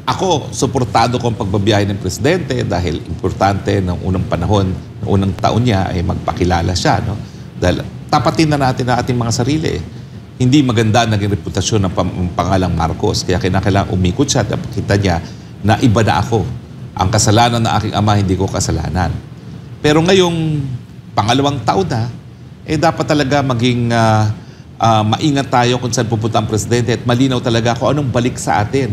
Ako, suportado ko ang pagbabiyahe ng presidente dahil importante ng unang panahon, ng unang taon niya ay magpakilala siya. No? Dahil tapatin na natin ang ating mga sarili. Hindi maganda naging reputasyon ng pangalang Marcos. Kaya kinakailangan umikot siya at kita niya na iba na ako. Ang kasalanan ng aking ama, hindi ko kasalanan. Pero ngayong pangalawang taon na, dapat talaga maging maingat tayo kung saan pupunta ang presidente at malinaw talaga kung anong balik sa atin.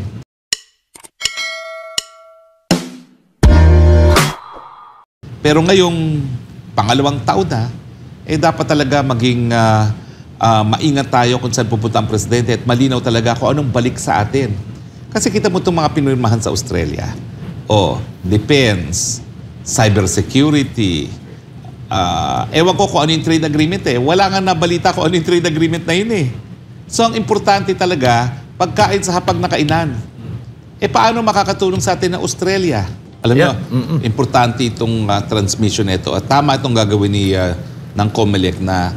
Pero ngayong pangalawang taon na, dapat talaga maging maingat tayo kung saan pupunta ang presidente at malinaw talaga kung anong balik sa atin. Kasi kita mo itong mga pinirmahan sa Australia. Defense, cybersecurity, ewan ko kung ano yung trade agreement Wala nga nabalita kung ano yung trade agreement na yun So ang importante talaga, pagkain sa hapag na kainan. Paano makakatulong sa atin ng Australia? Alam nyo, importante itong transmission nito. At tama itong gagawin ng COMELEC na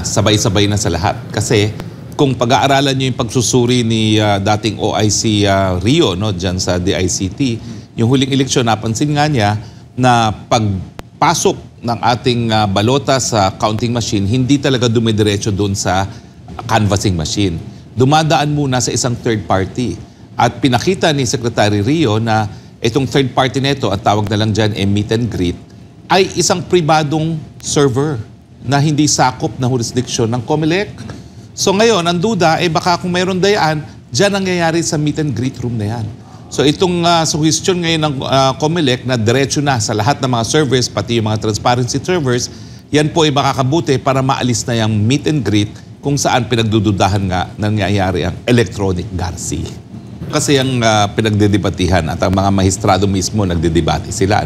sabay-sabay na sa lahat. Kasi kung pag-aaralan nyo yung pagsusuri ni dating OIC Rio, dyan sa DICT, yung huling eleksyon, napansin nga niya na pagpasok ng ating balota sa counting machine, hindi talaga dumidiretso doon sa canvassing machine. Dumadaan muna sa isang third party. At pinakita ni Secretary Rio na itong third party nito, at tawag na lang dyan meet and greet, ay isang pribadong server na hindi sakop na jurisdiction ng COMELEC. So ngayon, ang duda, baka kung mayroon dayaan, dyan nangyayari sa meet and greet room na yan. So itong suggestion ngayon ng COMELEC na diretso na sa lahat ng mga servers, pati yung mga transparency servers, yan po ay makakabuti para maalis na yung meet and greet kung saan pinagdududahan nga nangyayari ang electronic GARCI. Kasi ang pinagdedebatihan at ang mga mahistrado mismo nagdedebate sila.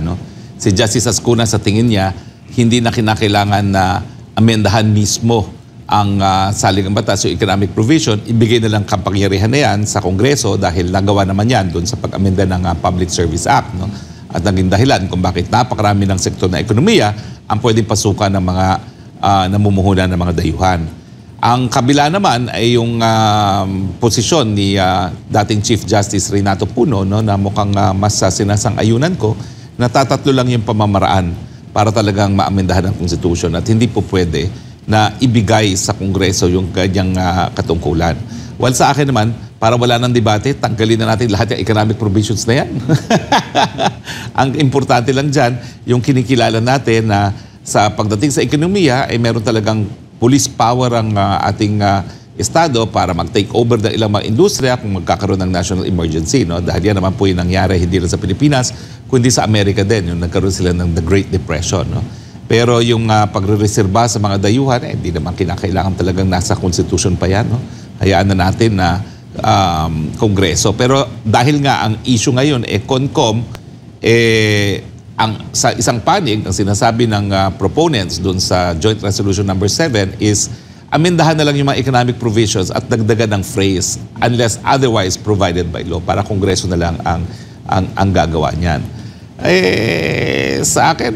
Si Justice Ascuna sa tingin niya, hindi na kinakailangan na amendahan mismo ang saligang batas o economic provision. Ibigay na lang kapangyarihan na yan sa Kongreso dahil nagawa naman yan doon sa pag-amenda ng Public Service Act. At naging dahilan kung bakit napakarami ng sektor na ekonomiya ang pwedeng pasukan ng mga namumuhunan ng mga dayuhan. Ang kabila naman ay yung posisyon ni dating Chief Justice Renato Puno na mukhang mas sinasang-ayunan ko na tatatlo lang yung pamamaraan para talagang maamendahan ang Constitution at hindi po pwede na ibigay sa Kongreso yung kanyang katungkulan. Well, sa akin naman, para wala ng debate, tanggalin na natin lahat yung economic provisions na yan. Ang importante lang dyan, yung kinikilala natin na sa pagdating sa ekonomiya, meron talagang police power ang ating Estado para mag-take over ng ilang mga industriya kung magkakaroon ng national emergency. Dahil yan naman po yung nangyari hindi lang sa Pilipinas, kundi sa Amerika din. Yung nagkaroon sila ng the Great Depression. Pero yung pagre-reserba sa mga dayuhan, hindi naman kinakailangan talagang nasa Constitution pa yan. Hayaan na natin na Kongreso. Pero dahil nga ang issue ngayon, CONCOM, sa isang panig, ang sinasabi ng proponents doon sa Joint Resolution number 7 is amendahan na lang yung mga economic provisions at dagdagan ng phrase unless otherwise provided by law para Kongreso na lang ang gagawa niyan. Sa akin,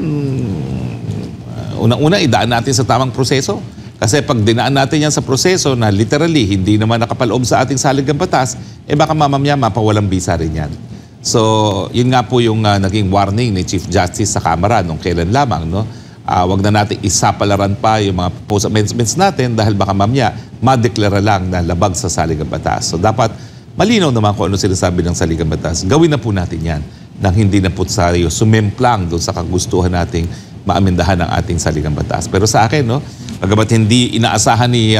unang-una idaan natin sa tamang proseso. Kasi pag dinaan natin yan sa proseso na literally hindi naman nakapaloob sa ating saligang batas, baka mamamaya mapawalang bisa rin yan. So, yun nga po yung naging warning ni Chief Justice sa Kamara nung kailan lamang. Wag na natin isapalaran pa yung mga proposed amendments natin dahil baka mamaya madeklara lang na labag sa saligang batas. So, dapat malinaw naman kung ano sinasabi ng saligang batas. Gawin na po natin yan nang hindi na po tayo sumemplang doon sa kagustuhan nating maamendahan ng ating saligang batas. Pero sa akin, pagamat hindi inaasahan ni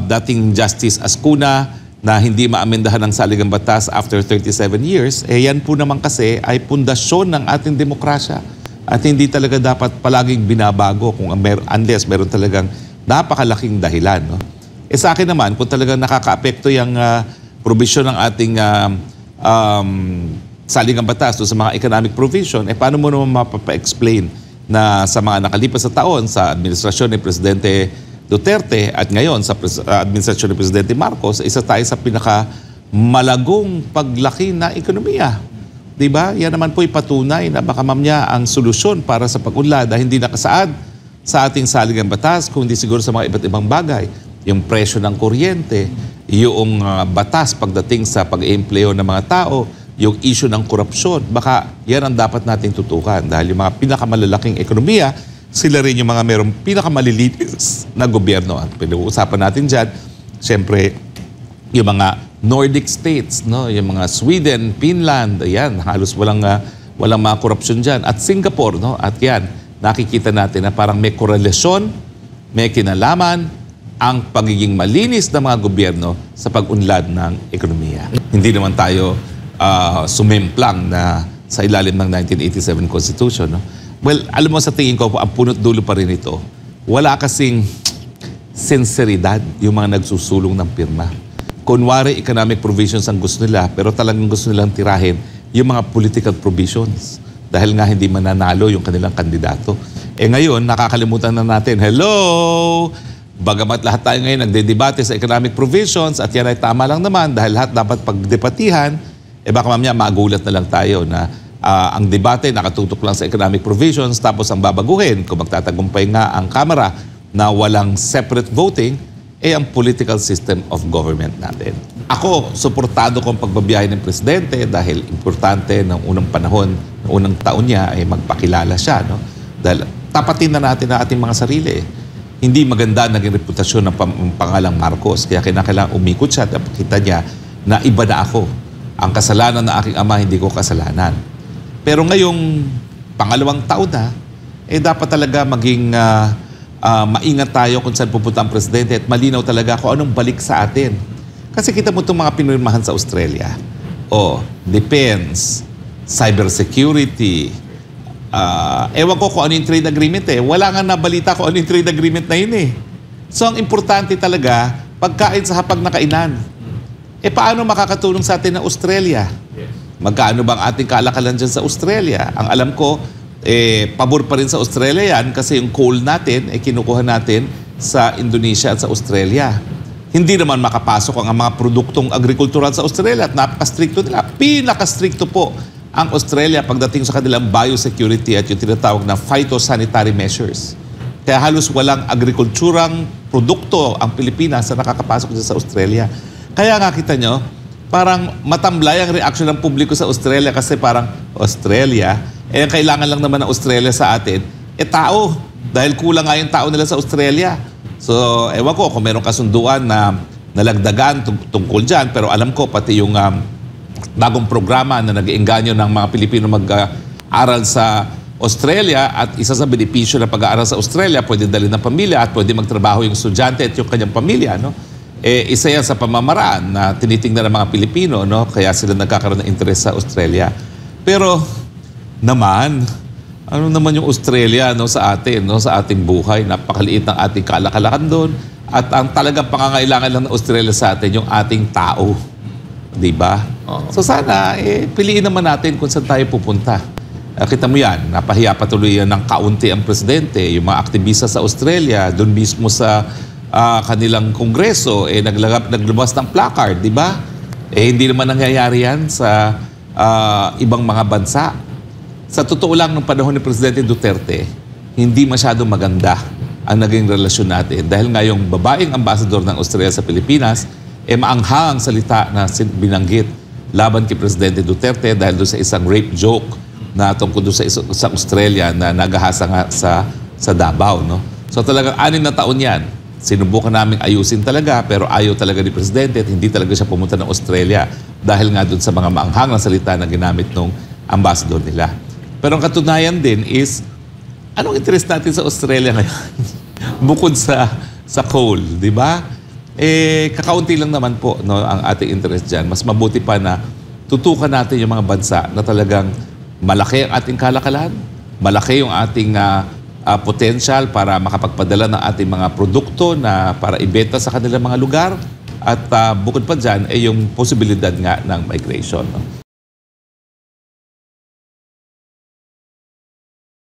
dating Justice Ascuna na hindi maamendahan ng saligang batas after 37 years, yan po naman kasi ay pundasyon ng ating demokrasya. At hindi talaga dapat palaging binabago kung unless meron talagang napakalaking dahilan. Sa akin naman, kung talagang nakakaapekto yung provision ng ating saligang batas sa mga economic provision, paano mo naman mapapa-explain na sa mga nakalipas sa taon sa administrasyon ni Presidente Duterte at ngayon sa administrasyon ni Presidente Marcos, isa tayo sa pinakamalagong paglaki na ekonomiya. Diba? Yan naman po ipatunay na baka mamaya ang solusyon para sa pag-unlad ay hindi nakasaad sa ating saligang batas, kundi siguro sa mga iba't ibang bagay. Yung presyo ng kuryente, yung batas pagdating sa pag-empleo ng mga tao, yung issue ng korupsyon, baka yan ang dapat nating tutukan. Dahil yung mga pinakamalalaking ekonomiya, sila rin yung mga merong pinakamalilinis na gobyerno. At pinag-uusapan natin dyan, siyempre, yung mga Nordic states, no? Yung mga Sweden, Finland, ayan, halos walang mga korupsyon dyan. At Singapore, no? At yan, nakikita natin na parang may korelasyon, may kinalaman ang pagiging malinis ng mga gobyerno sa pag-unlad ng ekonomiya. Hindi naman tayo sumemplang na sa ilalim ng 1987 Constitution. No? Well, alam mo sa tingin ko, ang punot dulo pa rin ito, wala kasing sinseridad yung mga nagsusulong ng pirma. Kunwari, economic provisions ang gusto nila, pero talagang gusto nilang tirahin yung mga political provisions dahil nga hindi mananalo yung kanilang kandidato. Ngayon, nakakalimutan na natin, hello! Bagamat lahat tayo ngayon nagdedebate sa economic provisions at yan ay tama lang naman dahil lahat dapat pagdebatihan, baka mamaya magulat na lang tayo na ang debate nakatutok lang sa economic provisions tapos ang babaguhin kung magtatagumpay nga ang Kamara na walang separate voting, ang political system of government natin. Ako, suportado ko ang pagbabiyahe ng Presidente dahil importante ng unang panahon, ng unang taon niya ay magpakilala siya. No? Dahil tapatin na natin ang ating mga sarili. Hindi maganda naging reputasyon ng pangalang Marcos. Kaya kinakailangan umikot siya at kita niya na iba na ako. Ang kasalanan ng aking ama, hindi ko kasalanan. Pero ngayong pangalawang taon na, dapat talaga maging maingat tayo kung saan pupunta ang Presidente at malinaw talaga kung anong balik sa atin. Kasi kita mo itong mga pinirmahan sa Australia. Defense, cybersecurity, ewan ko kung ano yung trade agreement Wala nga nabalita kung ano yung trade agreement na yun So ang importante talaga, pagkain sa hapag na kainan. Paano makakatulong sa atin ang Australia? Magkano bang ating kalakalan dyan sa Australia? Ang alam ko, pabor pa rin sa Australia yan kasi yung coal natin, kinukuha natin sa Indonesia at sa Australia. Hindi naman makapasok ang mga produktong agrikultural sa Australia at napaka-stricto nila. Pinaka-stricto po ang Australia pagdating sa kanilang biosecurity at yung tinatawag na phytosanitary measures. Kaya halos walang agrikulturang produkto ang Pilipinas na nakakapasok sa Australia. Kaya nga kita nyo, parang matamlay ang reaksyon ng publiko sa Australia kasi parang Australia, ang kailangan lang naman ng Australia sa atin, tao. Dahil kulang nga yung tao nila sa Australia. So, ewan ko kung meron kasunduan na nalagdagan tungkol dyan, pero alam ko pati yung bagong programa na nag-iengganyo ng mga Pilipino mag-aral sa Australia at isa sa benepisyo ng pag-aaral sa Australia, pwede dalhin ng pamilya at pwede magtrabaho yung estudyante at yung kanyang pamilya, no? Isa yan sa pamamaraan na tinitingnan ng mga Pilipino, no? Kaya sila nagkakaroon ng interest sa Australia. Pero naman, ano naman yung Australia, no, sa atin, no, sa ating buhay? Napakaliit ng ating kalakalakan doon. At ang talagang pangangailangan lang ng Australia sa atin, yung ating tao. Diba? So sana, piliin naman natin kung saan tayo pupunta. Kita mo yan, napahiya patuloy yan ng kaunti ang Presidente. Yung mga aktivista sa Australia, doon mismo sa kanilang kongreso, naglabas ng placard, di ba? Hindi naman nangyayari yan sa ibang mga bansa. Sa totoo lang, nung panahon ni Presidente Duterte, hindi masyadong maganda ang naging relasyon natin. Dahil nga yung babaeng ambassador ng Australia sa Pilipinas, maanghang ang salita na binanggit laban kay Presidente Duterte dahil doon sa isang rape joke na tungkol doon sa Australia na nagahasa nga sa Davao. No? So talagang 6 na taon yan. Sinubukan namin ayusin talaga pero ayaw talaga ni Presidente at hindi talaga siya pumunta ng Australia dahil nga doon sa mga maanghang na salita na ginamit ng ambassador nila. Pero ang katunayan din is, anong interest natin sa Australia ngayon? Bukod sa coal, di ba? Kakaunti lang naman po, no, ang ating interest dyan. Mas mabuti pa na tutukan natin yung mga bansa na talagang malaki ang ating kalakalan, malaki yung ating potential para makapagpadala ng ating mga produkto na para ibenta sa kanilang mga lugar at bukod pa dyan ay yung posibilidad nga ng migration. No?